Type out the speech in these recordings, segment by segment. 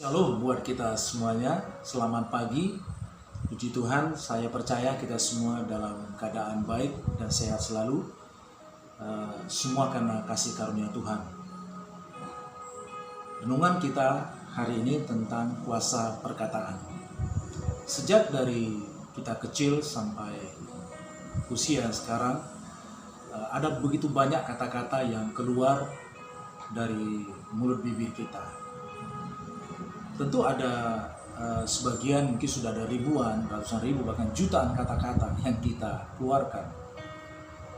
Shalom buat kita semuanya, selamat pagi. Puji Tuhan, saya percaya kita semua dalam keadaan baik dan sehat selalu. Semua karena kasih karunia Tuhan. Renungan kita hari ini tentang kuasa perkataan. Sejak dari kita kecil sampai usia sekarang, ada begitu banyak kata-kata yang keluar dari mulut bibir kita. Tentu ada sebagian, mungkin sudah ada ribuan, ratusan ribu, bahkan jutaan kata-kata yang kita keluarkan.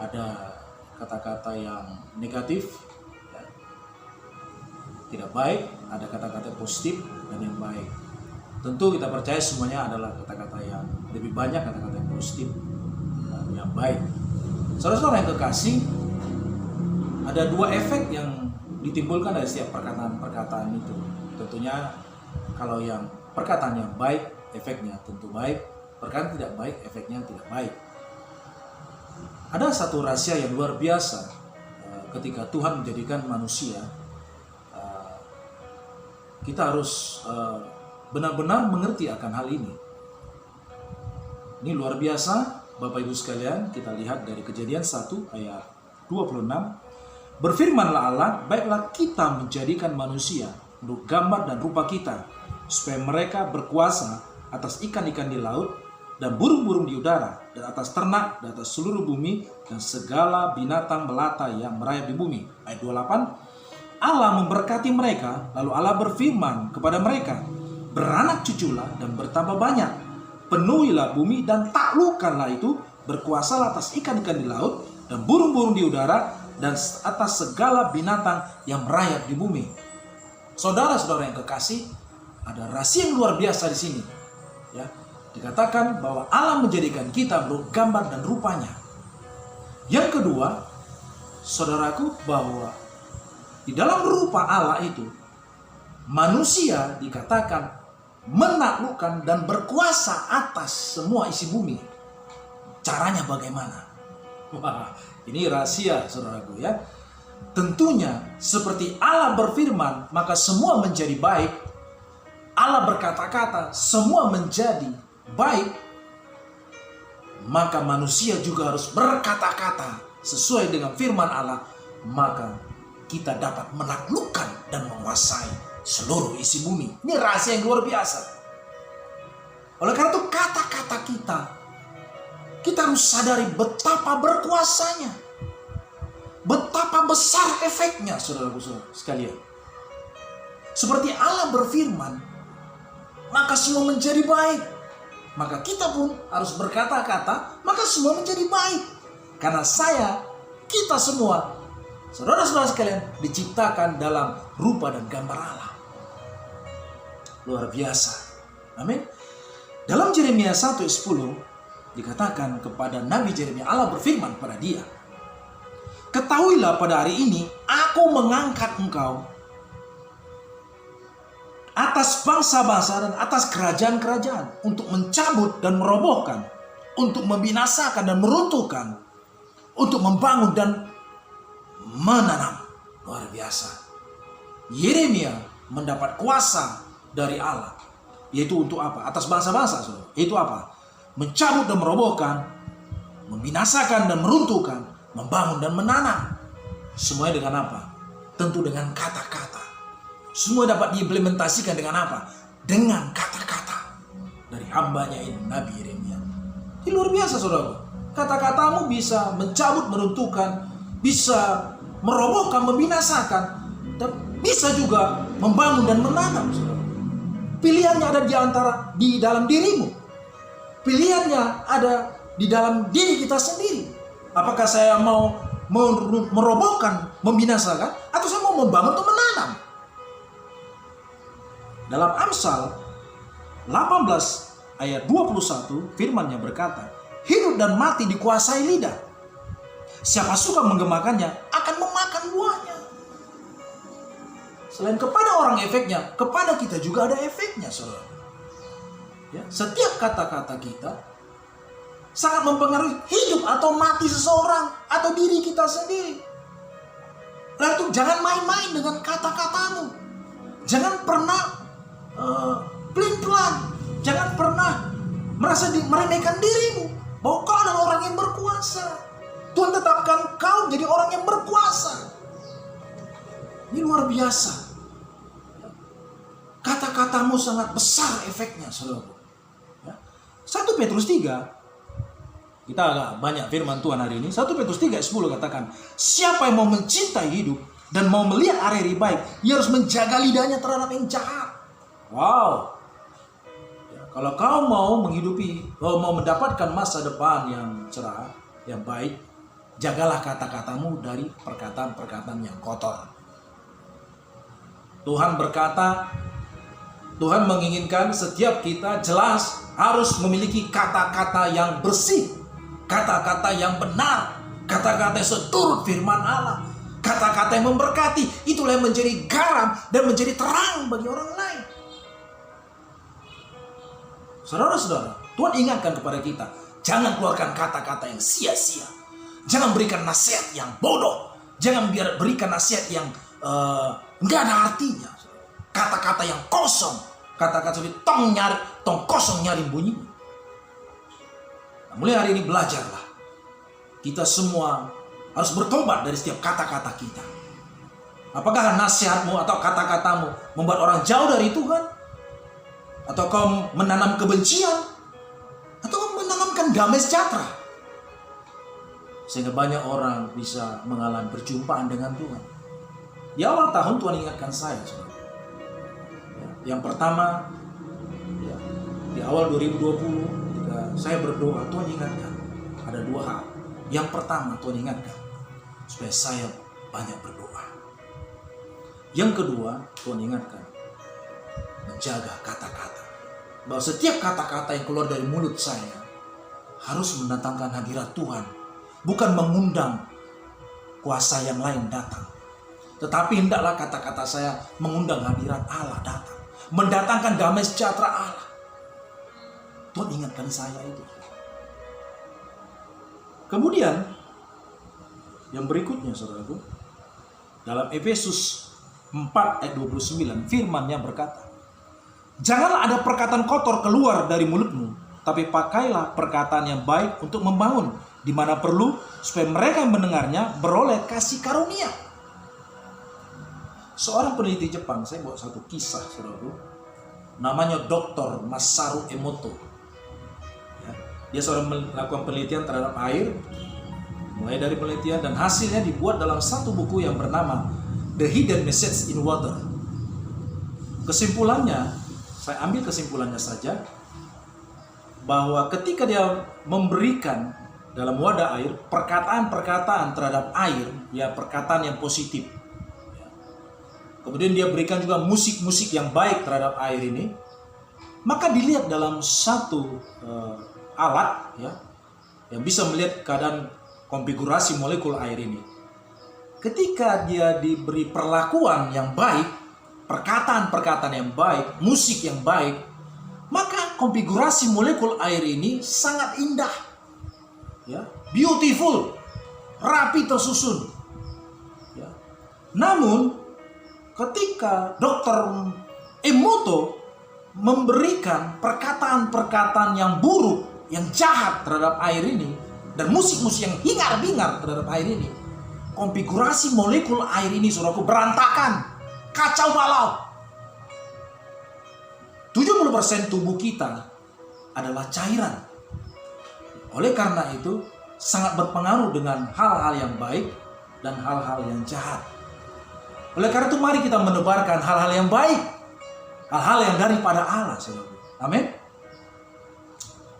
Ada kata-kata yang negatif, ya, tidak baik, ada kata-kata positif dan yang baik. Tentu kita percaya semuanya adalah kata-kata yang lebih banyak, kata-kata yang positif dan yang baik. Saudara-saudara yang kekasih, ada dua efek yang ditimbulkan dari setiap perkataan-perkataan itu. Tentunya kalau yang perkataan yang baik, efeknya tentu baik. Perkataan tidak baik, efeknya tidak baik. Ada satu rahasia yang luar biasa ketika Tuhan menjadikan manusia. Kita harus benar-benar mengerti akan hal ini. Ini luar biasa, Bapak Ibu sekalian. Kita lihat dari Kejadian 1 ayat 26. Berfirmanlah Allah, baiklah kita menjadikan manusia untuk gambar dan rupa kita, supaya mereka berkuasa atas ikan-ikan di laut dan burung-burung di udara, dan atas ternak, dan atas seluruh bumi, dan segala binatang melata yang merayap di bumi. Ayat 28, Allah memberkati mereka, lalu Allah berfirman kepada mereka, beranak cuculah dan bertambah banyak, penuhilah bumi dan taklukkanlah itu, berkuasalah atas ikan-ikan di laut dan burung-burung di udara, dan atas segala binatang yang merayap di bumi. Saudara-saudara yang kekasih, ada rahasia yang luar biasa di sini. Ya, dikatakan bahwa Allah menjadikan kita bergambar dan rupanya. Yang kedua, saudaraku, bahwa di dalam rupa Allah itu, manusia dikatakan menaklukkan dan berkuasa atas semua isi bumi. Caranya bagaimana? Wah, ini rahasia, saudaraku ya. Tentunya seperti Allah berfirman, maka semua menjadi baik. Allah berkata-kata, semua menjadi baik. Maka manusia juga harus berkata-kata sesuai dengan firman Allah. Maka kita dapat menaklukkan dan menguasai seluruh isi bumi. Ini rahasia yang luar biasa. Oleh karena itu kata-kata kita harus sadari betapa berkuasanya. Betapa besar efeknya, saudara-saudara sekalian. Seperti Allah berfirman, maka semua menjadi baik. Maka kita pun harus berkata-kata, maka semua menjadi baik. Karena kita semua, saudara-saudara sekalian, diciptakan dalam rupa dan gambar Allah. Luar biasa. Amin. Dalam Yeremia 1:10 dikatakan kepada Nabi Yeremia, Allah berfirman pada dia, ketahuilah pada hari ini aku mengangkat engkau atas bangsa-bangsa dan atas kerajaan-kerajaan untuk mencabut dan merobohkan, untuk membinasakan dan meruntuhkan, untuk membangun dan menanam. Luar biasa. Yeremia mendapat kuasa dari Allah, yaitu untuk apa? Atas bangsa-bangsa, saudara. Itu apa? Mencabut dan merobohkan, membinasakan dan meruntuhkan, membangun dan menanam. Semuanya dengan apa? Tentu dengan kata-kata. Semua dapat diimplementasikan dengan apa? Dengan kata-kata dari hambanya ini, Nabi Yeremia. Ini luar biasa, saudara. Kata-katamu bisa mencabut, meruntuhkan, bisa merobohkan, membinasakan, dan bisa juga membangun dan menanam, saudara. Pilihannya ada di dalam dirimu. Pilihannya ada di dalam diri kita sendiri. Apakah saya mau merobohkan, membinasakan, atau saya mau membangun atau menanam? Dalam Amsal 18 ayat 21 firman-Nya berkata, hidup dan mati dikuasai lidah. Siapa suka menggemakannya akan memakan buahnya. Selain kepada orang efeknya, kepada kita juga ada efeknya, saudara. Ya, setiap kata-kata kita sangat mempengaruhi hidup atau mati seseorang atau diri kita sendiri. Lalu jangan main-main dengan kata-katamu. Jangan pernah merasa meremehkan dirimu bahwa kau adalah orang yang berkuasa. Tuhan tetapkan kau jadi orang yang berkuasa. Ini luar biasa. Kata-katamu sangat besar efeknya, saudara. 1 Petrus 3, kita agak banyak firman Tuhan hari ini. 1 Petrus 3 ayat 10 katakan, siapa yang mau mencintai hidup dan mau melihat hari-hari baik, ia harus menjaga lidahnya terhadap yang jahat. Wow. Kalau kau mau mau mendapatkan masa depan yang cerah, yang baik, jagalah kata-katamu dari perkataan-perkataan yang kotor. Tuhan berkata, Tuhan menginginkan setiap kita jelas harus memiliki kata-kata yang bersih, kata-kata yang benar, kata-kata yang seturut firman Allah, kata-kata yang memberkati. Itulah yang menjadi garam dan menjadi terang bagi orang lain. Saudara-saudara, Tuhan ingatkan kepada kita, jangan keluarkan kata-kata yang sia-sia. Jangan berikan nasihat yang bodoh. Jangan berikan nasihat yang nggak ada artinya. Kata-kata yang kosong. Kata-kata seperti tong kosong nyari bunyi. Nah, mulai hari ini belajarlah. Kita semua harus bertobat dari setiap kata-kata kita. Apakah nasihatmu atau kata-katamu membuat orang jauh dari Tuhan? Atau kau menanam kebencian? Atau kau menanamkan damai sejahtera? Sehingga banyak orang bisa mengalami perjumpaan dengan Tuhan. Di awal tahun Tuhan ingatkan saya, saudara. Yang pertama, di awal 2020 ketika saya berdoa, Tuhan ingatkan ada 2 hal. Yang pertama, Tuhan ingatkan supaya saya banyak berdoa. Yang kedua, Tuhan ingatkan menjaga kata-kata. Bahwa setiap kata-kata yang keluar dari mulut saya harus mendatangkan hadirat Tuhan, bukan mengundang kuasa yang lain datang. Tetapi hendaklah kata-kata saya mengundang hadirat Allah datang, mendatangkan damai sejahtera Allah. Tuhan ingatkan saya itu. Kemudian yang berikutnya, saudaraku, dalam Efesus 4 ayat 29 firman-Nya berkata, janganlah ada perkataan kotor keluar dari mulutmu, tapi pakailah perkataan yang baik untuk membangun di mana perlu, supaya mereka yang mendengarnya beroleh kasih karunia. Seorang peneliti Jepang, saya bawa satu kisah, saudaraku, namanya Dr. Masaru Emoto. Dia seorang melakukan penelitian terhadap air, mulai dari penelitian dan hasilnya dibuat dalam satu buku yang bernama The Hidden Message in Water. Kesimpulannya, saya ambil kesimpulannya saja, bahwa ketika dia memberikan dalam wadah air perkataan-perkataan terhadap air, ya perkataan yang positif. Kemudian dia berikan juga musik-musik yang baik terhadap air ini. Maka dilihat dalam satu alat, ya, yang bisa melihat keadaan konfigurasi molekul air ini. Ketika dia diberi perlakuan yang baik, perkataan-perkataan yang baik, musik yang baik, maka konfigurasi molekul air ini sangat indah, ya, beautiful, rapi tersusun. Ya. Namun ketika Dr. Emoto memberikan perkataan-perkataan yang buruk, yang jahat terhadap air ini, dan musik-musik yang hingar-bingar terhadap air ini, konfigurasi molekul air ini, saudaraku, berantakan, kacau balau. 70% tubuh kita adalah cairan. Oleh karena itu, sangat berpengaruh dengan hal-hal yang baik dan hal-hal yang jahat. Oleh karena itu, mari kita menebarkan hal-hal yang baik, hal-hal yang daripada Allah, saudaraku. Amin.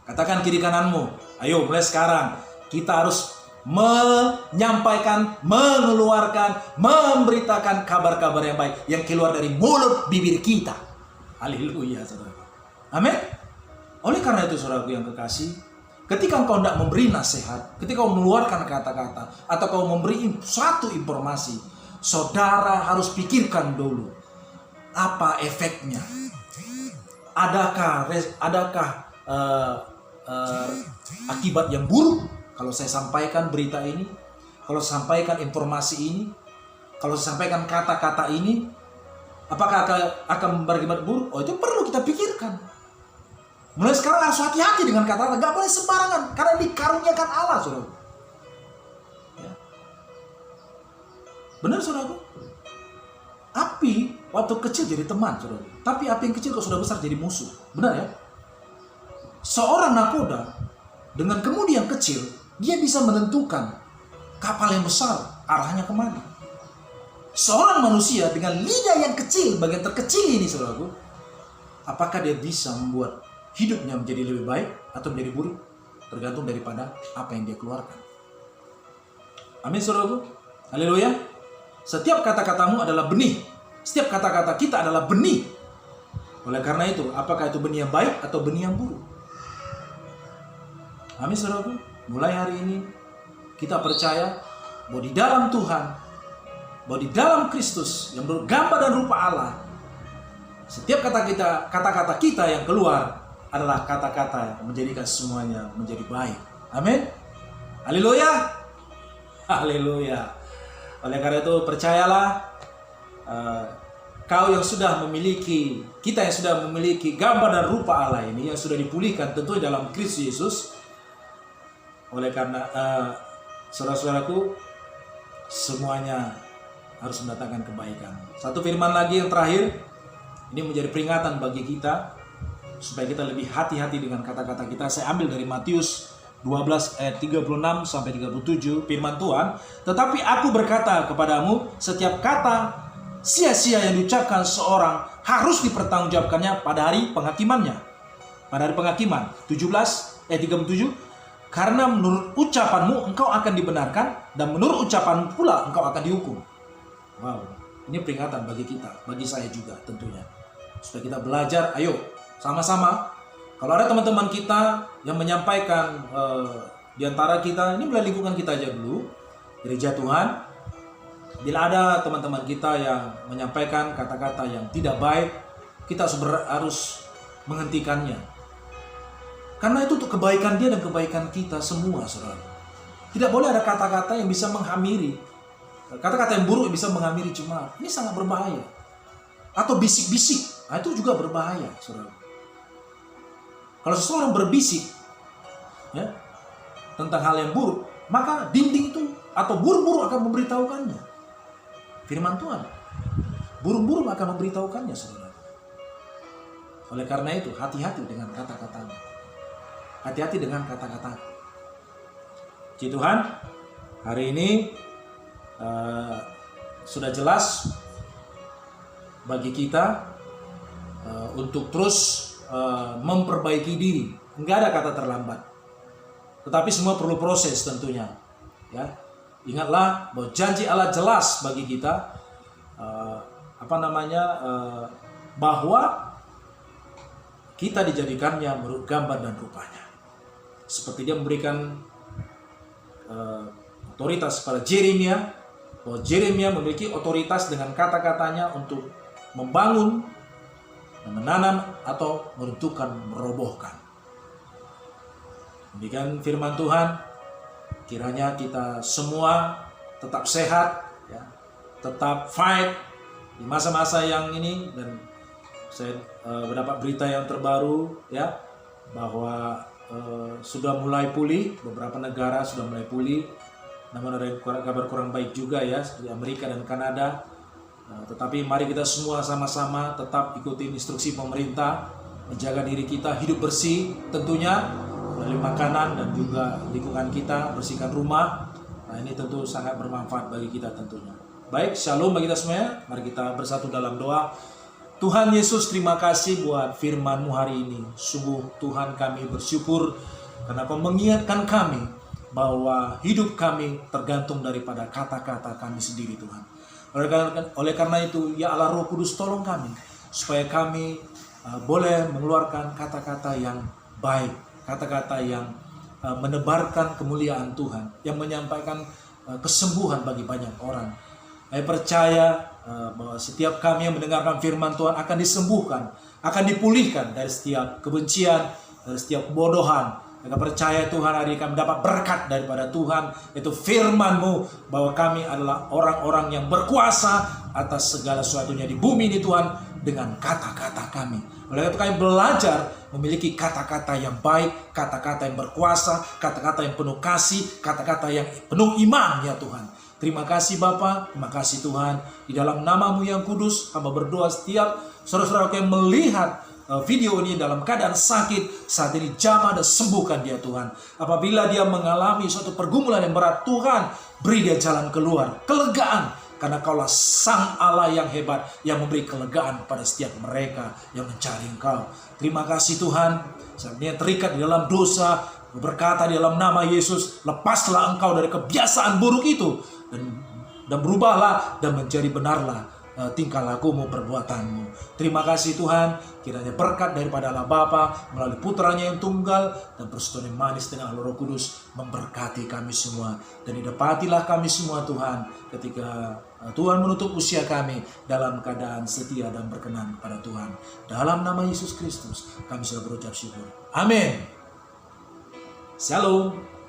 Katakan kiri kananmu, ayo mulai sekarang kita harus menyampaikan, mengeluarkan, memberitakan kabar-kabar yang baik yang keluar dari mulut bibir kita. Haleluya, saudaraku. Amin. Oleh karena itu, saudaraku yang kekasih, ketika engkau hendak memberi nasihat, ketika kau mengeluarkan kata-kata atau kau memberi suatu informasi, saudara harus pikirkan dulu apa efeknya. Adakah akibat yang buruk kalau saya sampaikan berita ini, kalau saya sampaikan informasi ini, kalau saya sampaikan kata-kata ini, apakah akan berakibat buruk? Oh, itu perlu kita pikirkan. Mulai sekarang harus hati-hati dengan kata-kata. Gak boleh sembarangan. Karena dikaruniakan Allah, saudara. Ya. Benar, saudara? Api waktu kecil jadi teman, saudara. Tapi api yang kecil kalau sudah besar jadi musuh. Benar ya? Seorang nakoda dengan kemudi yang kecil, dia bisa menentukan kapal yang besar arahnya kemana. Seorang manusia dengan lidah yang kecil, bagian terkecil ini, saudaraku, apakah dia bisa membuat hidupnya menjadi lebih baik atau menjadi buruk? Tergantung daripada apa yang dia keluarkan. Amin, saudaraku. Haleluya. Setiap kata-katamu adalah benih. Setiap kata-kata kita adalah benih. Oleh karena itu, apakah itu benih yang baik atau benih yang buruk? Amin, saudaraku. Mulai hari ini kita percaya bahwa di dalam Tuhan, bahwa di dalam Kristus yang bergambar dan rupa Allah, setiap kata-kata kita yang keluar adalah kata-kata yang menjadikan semuanya menjadi baik. Amin. Haleluya. Haleluya. Oleh karena itu percayalah, kau yang sudah memiliki, kita yang sudah memiliki gambar dan rupa Allah ini, yang sudah dipulihkan tentu dalam Kristus Yesus. Oleh karena saudara-saudaraku, semuanya harus mendatangkan kebaikan. Satu firman lagi yang terakhir, ini menjadi peringatan bagi kita supaya kita lebih hati-hati dengan kata-kata kita. Saya ambil dari Matius 12 ayat 36 sampai 37, firman Tuhan, "Tetapi aku berkata kepadamu, setiap kata sia-sia yang diucapkan seorang harus dipertanggungjawabkannya pada hari penghakimannya." Pada hari penghakiman, 17 ayat 37, "Karena menurut ucapanmu engkau akan dibenarkan, dan menurut ucapanmu pula engkau akan dihukum." Wow, ini peringatan bagi kita, bagi saya juga tentunya. Supaya kita belajar, ayo sama-sama. Kalau ada teman-teman kita yang menyampaikan di antara kita, ini mulai lingkungan kita aja dulu, gereja Tuhan. Bila ada teman-teman kita yang menyampaikan kata-kata yang tidak baik, kita harus menghentikannya. Karena itu untuk kebaikan dia dan kebaikan kita semua, saudara. Tidak boleh ada kata-kata yang bisa menghamiri. Kata-kata yang buruk yang bisa menghamiri jemaat. Ini sangat berbahaya. Atau bisik-bisik. Nah, itu juga berbahaya, saudara. Kalau seseorang berbisik ya, tentang hal yang buruk, maka dinding itu atau burung-burung akan memberitahukannya. Firman Tuhan. Burung-burung akan memberitahukannya, saudara. Oleh karena itu, hati-hati dengan kata-katanya. Hati-hati dengan kata-kata. Puji Tuhan, hari ini sudah jelas bagi kita untuk terus memperbaiki diri. Enggak ada kata terlambat. Tetapi semua perlu proses tentunya. Ya, ingatlah bahwa janji Allah jelas bagi kita, bahwa kita dijadikannya menurut gambar dan rupanya. Seperti dia memberikan otoritas pada Yeremia, bahwa Yeremia memiliki otoritas dengan kata-katanya untuk membangun, menanam atau meruntuhkan, merobohkan. Demikian firman Tuhan. Kiranya kita semua tetap sehat, ya, tetap fight di masa-masa yang ini. Dan saya mendapat berita yang terbaru, ya, bahwa sudah mulai pulih, beberapa negara sudah mulai pulih. Namun ada kabar kurang baik juga, ya, seperti Amerika dan Kanada. Tetapi mari kita semua sama-sama tetap ikuti instruksi pemerintah, menjaga diri kita hidup bersih tentunya dari makanan dan juga lingkungan kita, bersihkan rumah. Nah, ini tentu sangat bermanfaat bagi kita tentunya. Baik, shalom bagi kita semuanya. Mari kita bersatu dalam doa. Tuhan Yesus, terima kasih buat firman-Mu hari ini. Sungguh Tuhan, kami bersyukur karena Kau mengingatkan kami bahwa hidup kami tergantung daripada kata-kata kami sendiri, Tuhan. Oleh karena itu, ya Allah Roh Kudus, tolong kami supaya kami boleh mengeluarkan kata-kata yang baik, kata-kata yang menebarkan kemuliaan Tuhan, yang menyampaikan kesembuhan bagi banyak orang. Saya percaya bahwa setiap kami yang mendengarkan firman Tuhan akan disembuhkan, akan dipulihkan dari setiap kebencian, dari setiap kebodohan. Mereka percaya Tuhan, hari kami dapat berkat daripada Tuhan, yaitu firman-Mu, bahwa kami adalah orang-orang yang berkuasa atas segala sesuatunya di bumi ini, Tuhan, dengan kata-kata kami. Oleh itu kami belajar memiliki kata-kata yang baik, kata-kata yang berkuasa, kata-kata yang penuh kasih, kata-kata yang penuh iman ya Tuhan. Terima kasih Bapa, terima kasih Tuhan. Di dalam nama-Mu yang kudus, hamba berdoa setiap saudara-saudara yang melihat video ini dalam keadaan sakit, saat ini jamah dan sembuhkan dia Tuhan. Apabila dia mengalami suatu pergumulan yang berat, Tuhan beri dia jalan keluar, kelegaan. Karena Kaulah Sang Allah yang hebat, yang memberi kelegaan pada setiap mereka yang mencari Engkau. Terima kasih Tuhan. Saat ini terikat di dalam dosa, berkata di dalam nama Yesus, lepaslah engkau dari kebiasaan buruk itu. Dan berubahlah dan menjadi benarlah tingkah lakumu, perbuatanmu. Terima kasih Tuhan. Kiranya berkat daripada Allah Bapa melalui putranya yang tunggal dan persekutuan yang manis dengan Allah Roh Kudus memberkati kami semua. Dan didapatilah kami semua Tuhan ketika Tuhan menutup usia kami dalam keadaan setia dan berkenan pada Tuhan. Dalam nama Yesus Kristus kami sudah berucap syukur. Amin. Shalom.